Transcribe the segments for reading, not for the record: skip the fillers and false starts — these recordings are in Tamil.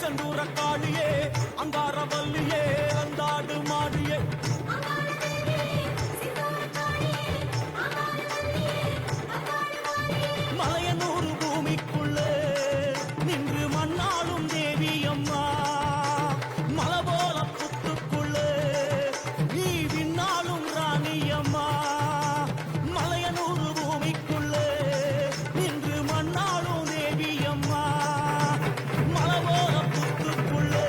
செந்தூர காளியே அங்காரவல்லியே வந்தாடு மாடியே மலையனூர் பூமிக்குள்ளே நின்று மண்ணாளும் தேவி அம்மா மலபோல புத்துக்குள்ளே நீ விண்ணாளும் ராணி அம்மா மலையனூர் பூமிக்குள்ளே நின்று மண்ணாளும் தேவி அம்மா மலபோல புத்துக்குள்ளே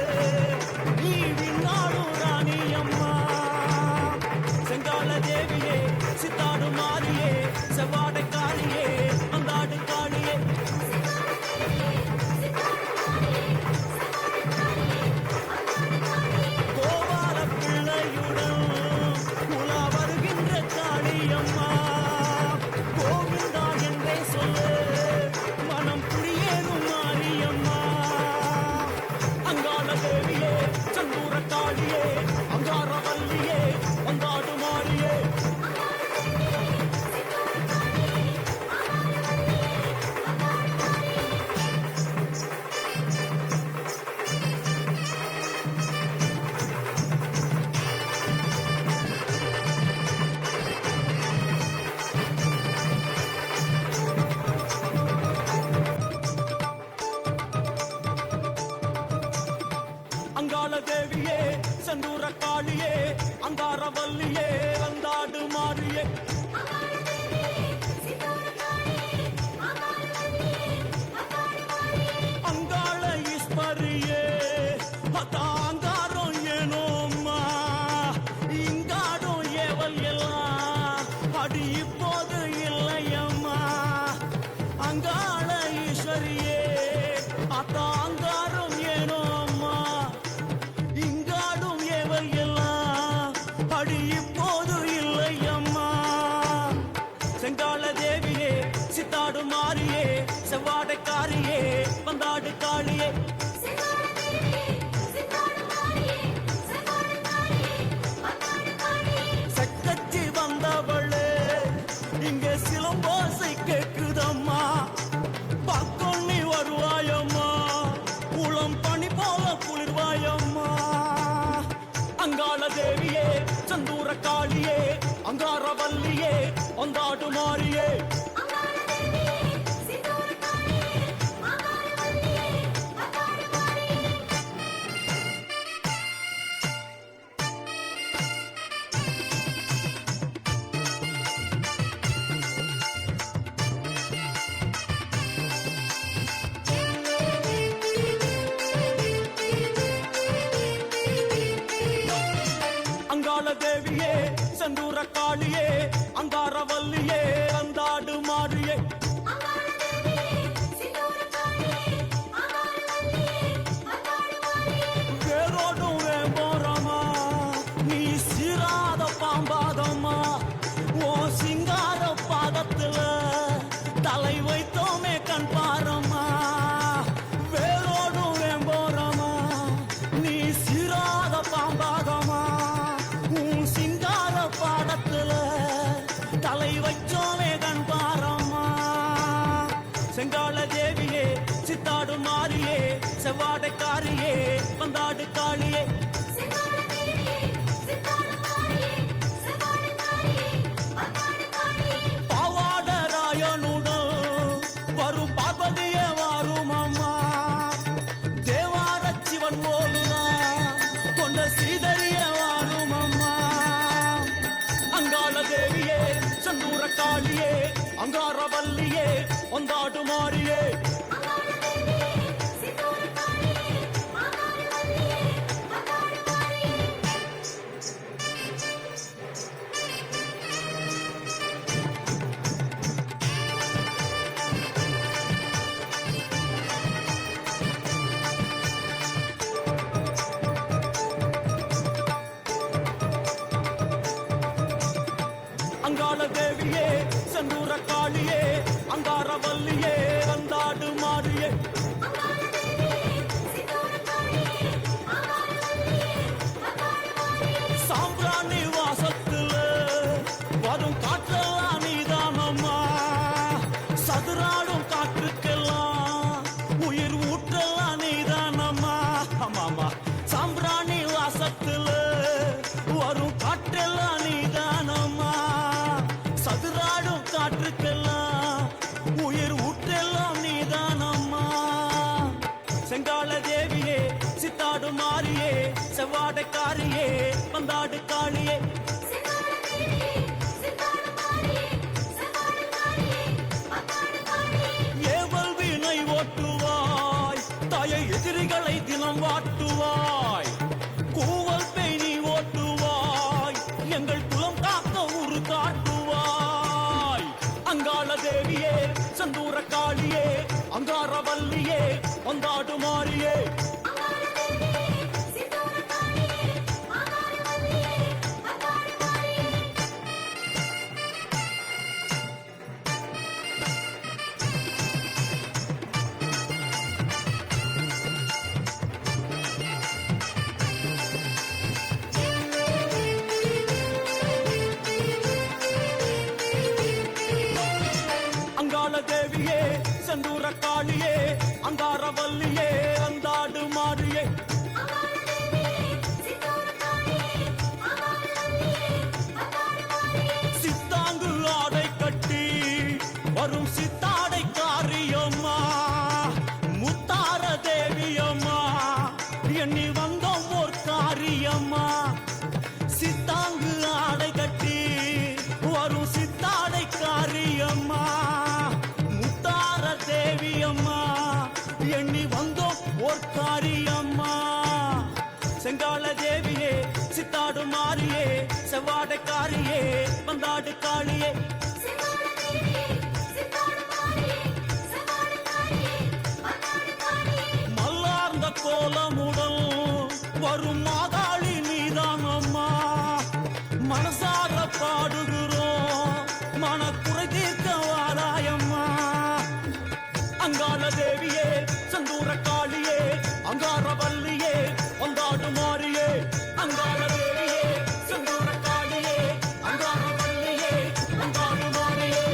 நீ விண்ணாளும் ராணி அம்மா செங்கால தேவியே சித்தாடு மாறியே செவ்வாடை காளியே அந்தாடு காளியே கோபால பிள்ளையுடன் உலா வருகின்ற காளியம்மா கோவிந்தா என்றே சொல்லு மனம் புரியேனும் மாரியம்மா அங்காள தேவியே சந்தூர காளியே அங்காரவல்லியே அந்தாடு மாறியே அங்காள தேவியே செந்தூர காளியே அங்காரவல்லியே வந்தாடு மாறியே அங்காள ஈஸ்வரியே அங்காரம் ஏனோம்மா இங்காடும் ஏவல் எல்லாம் அடி இப்போது இல்லையம்மா அங்காள ஈஸ்வரியே அங்காரம் ஏனோம்மா இங்காடும் ஏவல் எல்லாம் அடி இப்போது இல்லையம்மா செங்கால தேவியே சித்தாடு மாறியே செவ்வாடை காரியே வந்தாடு காளியே சக்கச்சி வந்தவளே இங்க சிலம்போசை கேக்குதம்மா பக்கொன்னி வருவாயம்மா குளம் பனி போல குளிர்வாயம்மா அங்காள தேவியே சந்தூர காளியே அங்காரவல்லியே வந்தாடு மாறியே அங்காள தேவியே செந்தூர காளியே அங்காரவல்லியே வந்தாடு மாறியே வேரோடும் வேம்போரமா நீ சீராத பாம்பாதம்மா ஓ சிங்கார பாதத்துல தலை வைத்தோமே கண் பாரம்மா வேரோடும் வேம்போரமா நீ சீராத பாம்பாதம்மா உன் சிங்கார பாடத்துல தலை வச்சோமே கண் பாரம்மா செங்கால தேவியே சித்தாடு மாறியே செவ்வாடை காரியே வந்தாடு காளியே பாவாடராயனுடன் வரும் பார்வதியே வாரும் அம்மா தேவார சிவன் போலுதான் கொண்ட சீதரிய வாரும் அம்மா அங்காள தேவியே சந்தூர காளியே அங்காரவல்லியே வந்தாடு மாறியே அங்காள தேவியே செந்தூர காளியே அங்காரவல்லியே வந்தாடு வந்தாடு மாறியே அங்காள தேவியே செந்தூர காளியே அங்காரவல்லியே வந்தாடு மாறியே சித்தாங்கு ஆடை கட்டி வரும் சித்தாடை காரியம்மா முத்தார தேவியம்மா எண்ணி வந்தோம் ஓர் காரியம்மா சித்தாங்கு ஆடை கட்டி வரும் சித்தாடை காரியம்மா முத்தார தேவியம்மா எண்ணி வந்தோம் ஓர் காரியம்மா செங்கால தேவியே சித்தாடு மாறியே செவ்வாடைக்காரியே வந்தாடு காளியே மல்லார்ந்த கோலமுடன் வரும் மாதாளி நீதான் அம்மா மனசார பாடுகிறோம் மனக்குறை தீர்க்க வாராயம்மா அங்காள தேவியே செந்தூர காளியே அங்காரவல்லியே வந்தாடு மாறியே அங்காள தேவியே செந்தூர காளியே அங்காரவல்லியே வந்தாடு மாறியே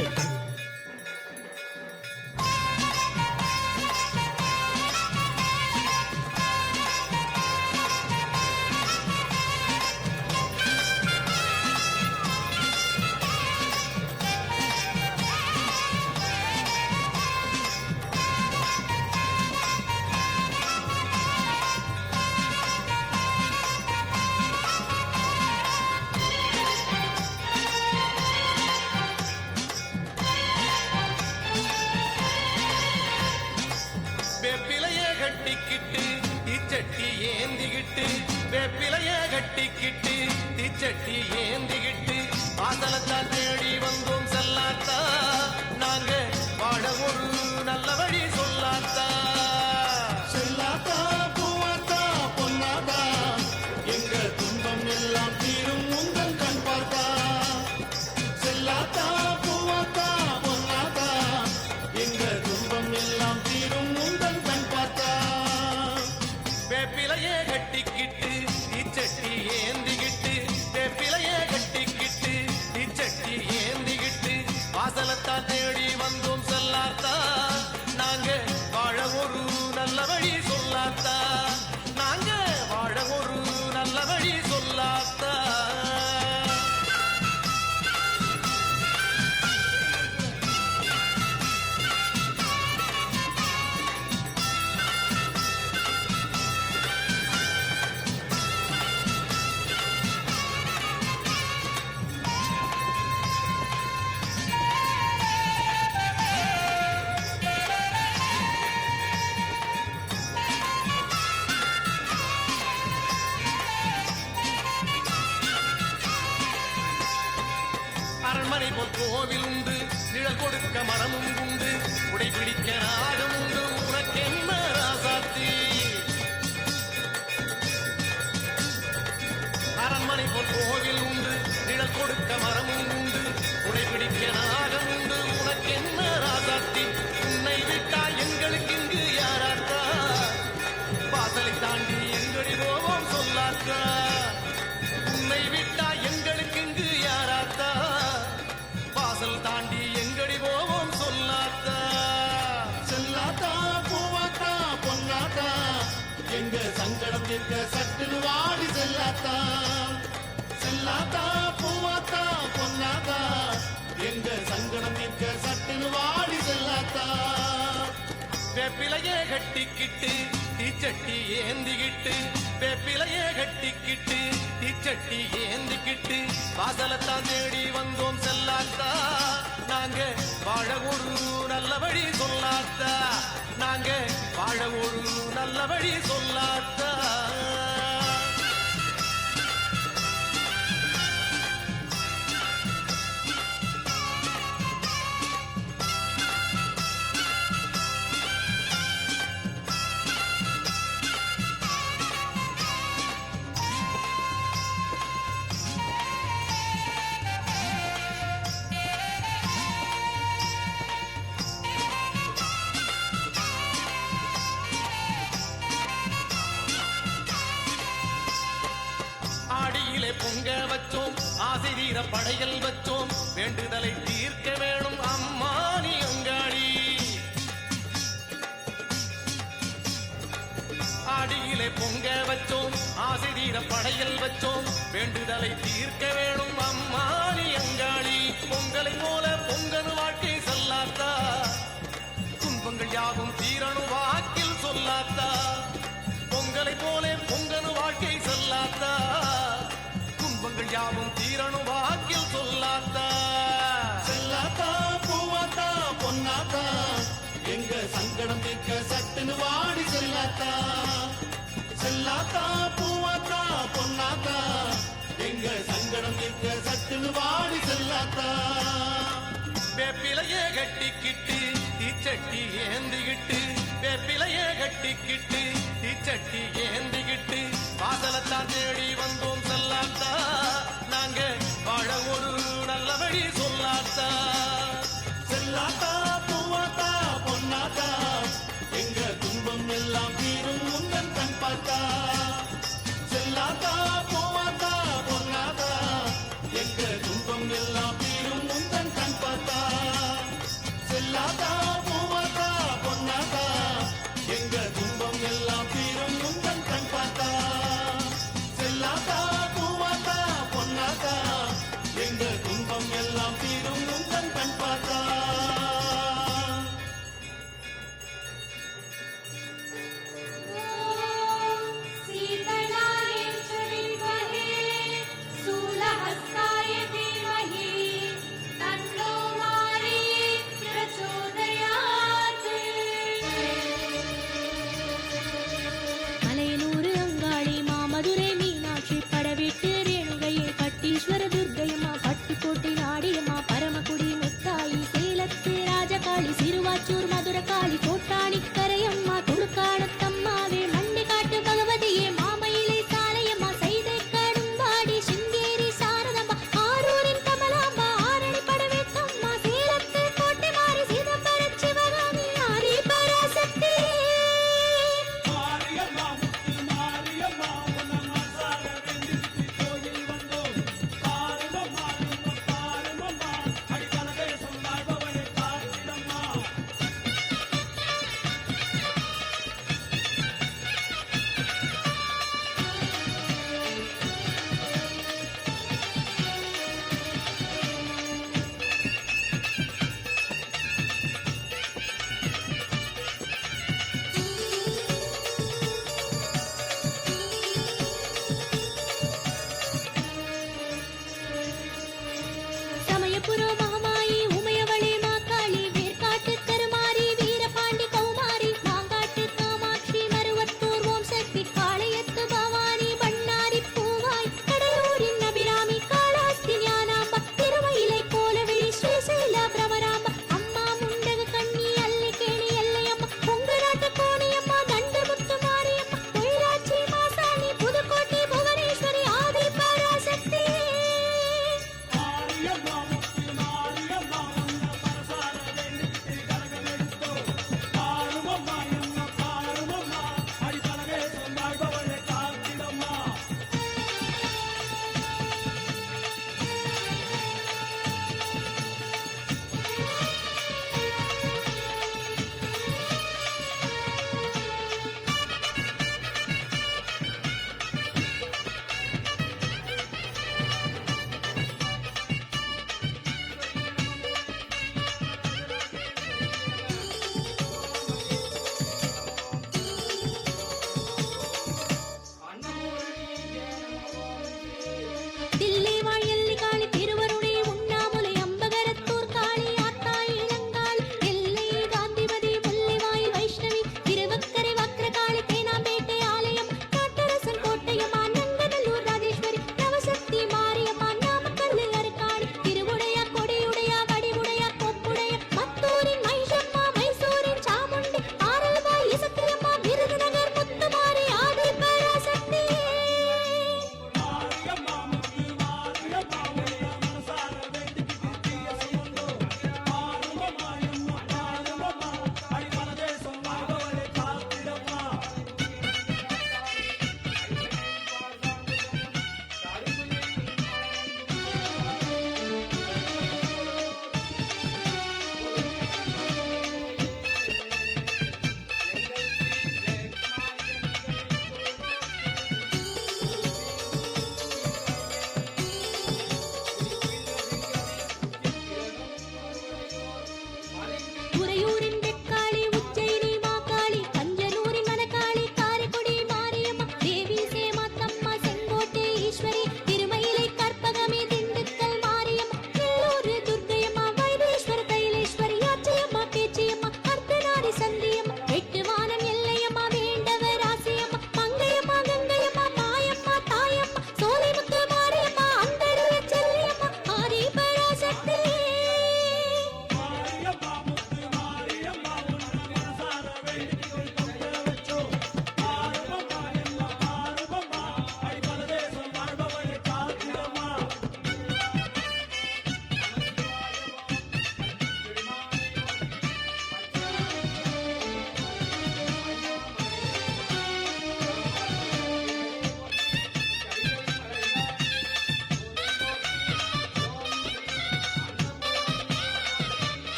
வேப்பிலைய கட்டிக்கிட்டு தீச்சட்டி ஏந்திக்கிட்டு வேப்பிலைய கட்டிக்கிட்டு தீச்சட்டி ஏந்திக்கிட்டு வாசலத்தான் தேடி வந்தோம் செல்லாத்தா நாங்க வாழ ஒரு நல்ல வழி சொல்லாத்தா செல்லாத்தா பூவாத்தா பொன்னாத்தா எங்க துன்பம் எல்லாம் தீரும் உங்கள் கண் பார்த்தா செல்லாத்தா பூவாத்தா பொன்னாத்தா எங்க துன்பம் எல்லாம் தீரும் உங்கள் கண் பார்த்தா வேப்பிலைய கட்டிக்கிட்டு தீச்சட்டி ஏந்திக்கிட்டு வேப்பிலைய கட்டிக்கிட்டு தீச்சட்டி ஏந்திக்கிட்டு வாசலத்தான் தேடி வந்தோம் செல்லாத்தா நாங்க வாழ ஒரு நல்ல வழி சொல்லாத்தா நாங்க வாழ ஒரு நல்ல வழி சொல்லாத்தா அரண்மனை போல் கோவில் உண்டு நிழல் கொடுக்க மரமும் உண்டு உடை பிடிக்க நாகம் உண்டு உனக்கென்ன ராசாத்தி அரண்மனை போல் கோவில் உண்டு நிழல் கொடுக்க மரமும் உண்டு உடை பிடிக்க நாகம் உண்டு உனக்கென்ன ராசாத்தி உன்னை விட்டா எங்களுக்கு இங்கு யாராத்தா வாசலை தாண்டி எங்கடி போவோம் சொல்லாத்தா உன்னை விட்டா எங்களுக்கு இங்கு யாராத்தா வாசல் தாண்டி எங்கடி போவோம் சொல்லாத்தா செல்லாத்தா பூவாத்தா பொன்னாத்தா எங்க சங்கடம் தீர்க்க சட்டுன்னு வாடி செல்லாத்தா செல்லாத்தா பூவாத்தா பொன்னாத்தா எங்க சங்கடம் தீர்க்க சட்டுன்னு வாடி செல்லாத்தா வேப்பிலைய கட்டிக்கிட்டு தீச்சட்டி ஏந்திக்கிட்டு வேப்பிலைய கட்டிக்கிட்டு தீச்சட்டி ஏந்திக்கிட்டு வாசலத்தான் தேடி வந்தோம் செல்லாத்தா நாங்க வாழ ஒரு நல்ல வழி சொல்லாத்தா நாங்க வாழ ஒரு நல்ல வழி சொல்லாத்தா பொங்க வச்சோம் ஆசை தீர படையல் வச்சோம் வேண்டுதலை தீர்க்க வேணும் அம்மா நீ அங்காளி ஆடியிலே பொங்க வச்சோம் ஆசை தீர படையல் வச்சோம் வேண்டுதலை தீர்க்க வேணும் அம்மா நீ அங்காளி பொங்கலை போல பொங்கனு வாழ்க்கை சொல்லாத்தா துன்பங்கள் யாவும் தீரனு வாக்கில் சொல்லாத்தா பொங்கலை போல பொங்கனு வாழ்க்கை சொல்லாத்தா துன்பங்கள் யாவும் தீரனு வாக்கில் சொல்லாத்தா செல்லாத்தா பூவாத்தா பொன்னாத்தா எங்க சங்கடம் தீர்க்க சட்டுன்னு வாடி செல்லாத்தா செல்லாத்தா பூவாத்தா பொன்னாத்தா எங்க சங்கடம் தீர்க்க சட்டுன்னு வாடி செல்லாத்தா வேப்பிலையே கட்டிக்கிட்டு தீச்சட்டி ஏந்திக்கிட்டு வேப்பிலையே கட்டிக்கிட்டு தீச்சட்டி ஏந்திக்கிட்டு வாசலத்தான் தேடி வந்தோம் செல்லாத்தா நாங்க வாழ ஒரு நல்ல வழி சொல்லாத்தா செல்லாத்தா பூவாத்தா பொன்னாத்தா எங்க துன்பம் எல்லாம் தீரும் முந்தன் கண் பார்த்தா செல்லாத்தா பூவாத்தா பொன்னாத்தா எங்க துன்பம் எல்லாம் தீரும் முந்தன் கண் பார்த்தா செல்லாத்தா பூவாத்தா பொன்னாத்தா எங்க துன்பம் எல்லாம் தீரும் முந்தன் கண் பார்த்தா செல்லாத்தா பூவாத்தா பொன்னாத்தா எங்க துன்பம் எல்லாம் தீரும் முந்தன் கண் பார்த்தா शीतलाय च विद्महे शूलहस्ताय धीमहि तन्नो मारी प्रचोदयात् மலையனூர் அங்காளி மாமதுரை மீனாட்சி படவிட்டு ரேணுகையே பட்டீஸ்வர துர்க்கையம்மா பட்டுக்கோட்டை நாடியம்மா பரமக்குடி முத்தாயி சேலத்து ராஜகாளி சிறுவாச்சூர் மதுரகாளி கோட்டாணி கரையம்மா துடுக்காணத்தம்மாவே மண்டி காட்டு பகவதியே மாமயிலை சாலையம்மா செய்தை கடும்பாடி சிங்கேரி சாரதம்மா ஆரூரின் கமலாம்பா ஆரணி படவேட்டம்மா சேலத்து கோட்டை மாறி சிதம்பர சிவகாமி ஆரி பராசக்தி மாரியம்மா முத்து மாரியம்மா உன்னை மனசார வேண்டிட்டு கோயில் வந்தோம் பாருமம்மா நம்ம பாருமம்மா அடிக்கலகை சொல்லாய் பவனை காத்திடம்மா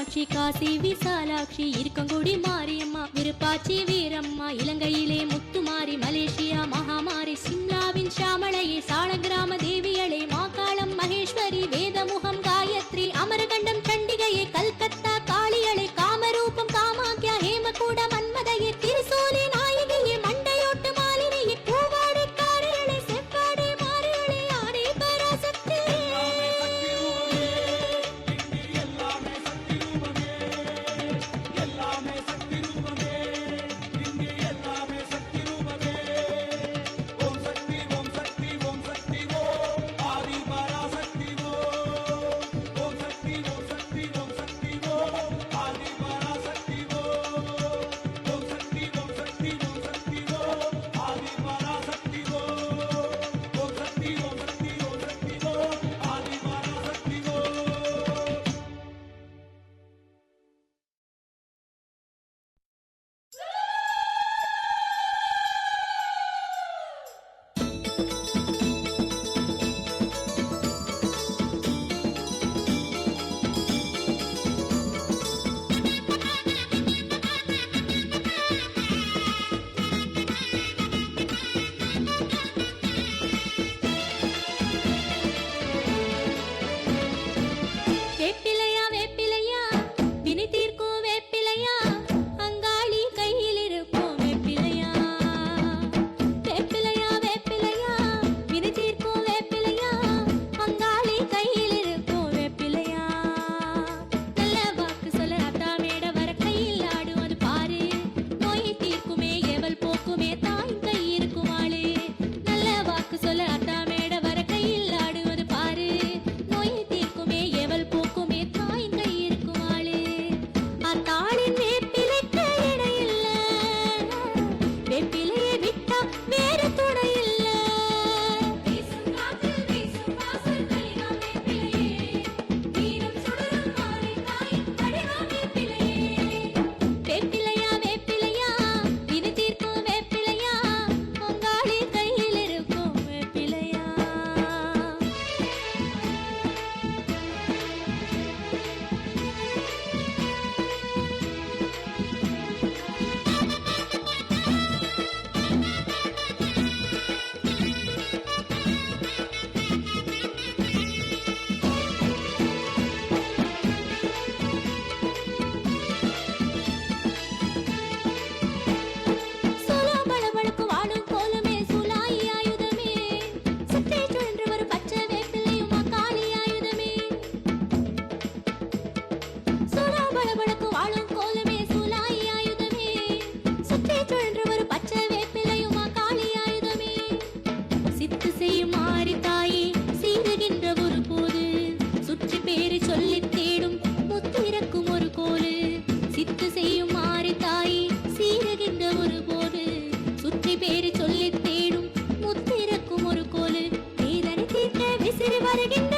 காமாட்சி காசி விசாலாட்சி இருக்கங்குடி மாரியம்மா விருப்பாச்சி வீரம்மா இலங்கையிலே முத்துமாரி மலேசியா மகாமாரி சிம்லாவின் ஷாமளையே சாளகிராம தேவியளே மாகாளம் மகேஸ்வரி வேதமுகம் காயத்ரி அமரகண்டம் சண்டிகையே கல்கத்தா காளியளே காமரூபம் காமாக்கியா ஹேமகூட மன்மதையே திருசூலி நாயகியே மண்டையோட்டு மாலினியே பூவாடை காரிகளே செவ்வாடை மாறிகளே ஆடை பராசக்தி எல்லாமே சக்தி ரூபமே எல்லாமே சக்தி ரூபமே இங்கே எல்லாமே சக்தி ரூபமே ஓம் சக்தி ஓம் சக்தி ஓம் சக்தி ஓம் ஆதி பராசக்தி ஓம் ஓம் சக்தி ஓம் சக்தி ஓம் சக்தி ஓம் ஆதி பராசக்தி ஓம் ஓம் சக்தி ஓம் சக்தி ஓம் சக்தி ஓம் ஆதி பராசக்தி ஓம் ஓம் சக்தி ஓம் சக்தி ஓம் சக்தி ஓம் ஆதி பராசக்தி ஓம் வேப்பிலையா வேப்பிலையா வினை தீர்க்கும் வேப்பிலையா அங்காளி கையில் இருக்கும் வேப்பிலையா வேப்பிலையா வேப்பிலையா வினை தீர்க்கும் வேப்பிலையா அங்காளி கையில் இருக்கும் வேப்பிலையா நல்ல வாக்கு சொல்ல அத்தா மேட வர கையில் ஆடும் அது பாரு நோயை தீர்க்குமே எவள் போக்குமே தாய் கை இருக்கும் ஆளு நல்ல வாக்கு சொல்ல அத்தா மேட வர கையில் ஆடும் அது பாரு நோயை தீர்க்குமே எவள் போக்குமே தாய் கை இருக்கும் ஆளு அத்தாளின் வேப்பிலைக்கு இடையில்ல வேப்பிலையை விட்டா வேறு துணை இல்ல வீசும் காற்றில் வீசும் வாசல் கலிகாம் வேப்பிலையே வீரம் சுடரும் மாறி தாயின் கடிகாம் வேப்பிலையே வேப்பிலையா வேப்பிலையா வினை தீர்க்கும் வேப்பிலையா அங்காளி கையில் இருக்கும் வேப்பிலையா சூலாம்பழவழுக்கு வாழும் கோலமே சூலாயி ஆயுதமே சுற்றி சுழன்று வரும் பச்சை வேப்பிலையும் அங்காளி ஆயுதமே சூலாம்பழவழுக்கு வாழும் கோலமே சூலாயி ஆயுதமே சுற்றி சுழன்று வரும் பச்சை வேப்பிலையும் அங்காளி ஆயுதமே சித்து செய்யும் மாறி தாயே சீருகின்ற ஒரு போது சுற்றி பேரு சொல்லித் தேடும் முத்திறக்கும் ஒரு கோலு சித்து செய்யும் மாறி தாயே சீருகின்ற ஒரு போது சுற்றி பேரு சொல்லித் தேடும் முத்திறக்கும் ஒரு கோலு வேதனை தீர்க்க விசிறி வருகின்ற